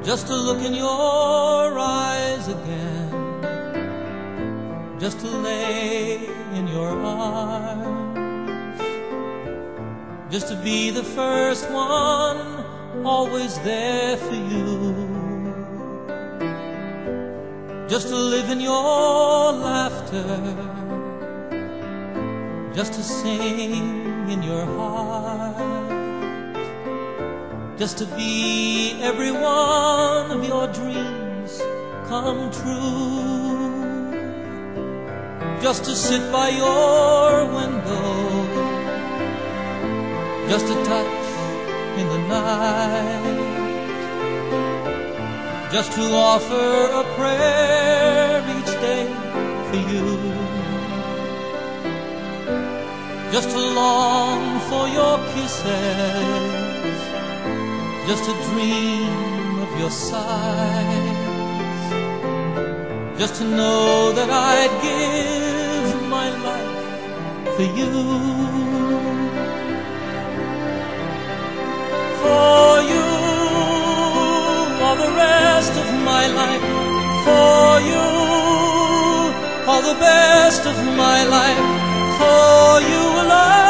just to look in your eyes again, just to lay in your arms, just to be the first one, always there for you, just to live in your laughter, just to sing in your heart, just to be every one of your dreams come true, just to sit by your window, just to touch in the night, just to offer a prayer each day for you, just to long for your kisses, just to dream of your sighs, just to know that I'd give my life for you. For you, all the rest of my life. For you, all the best of my life. For you alone,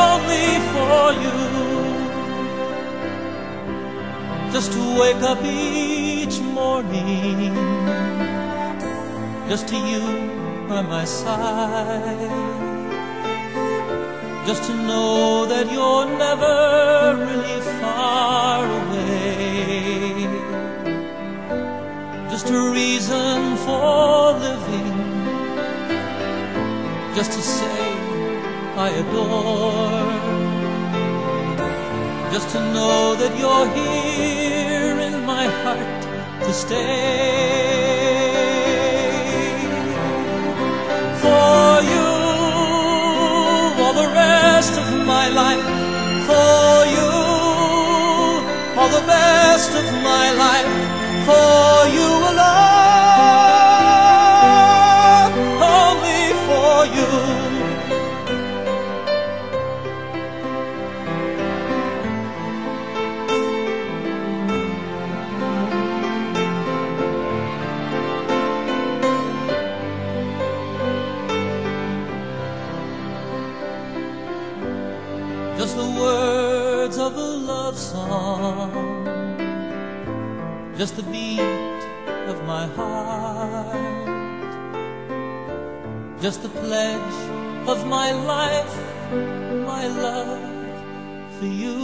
only for you. Just to wake up each morning, just to you by my side, just to know that you're never really far away, just a reason for living, just to say I adore, just to know that you're here in my heart to stay. For you, all the rest of my life. For you, all the best of my life. For you alone, only for you. Just the words of a love song, just the beat of my heart, just the pledge of my life, my love for you.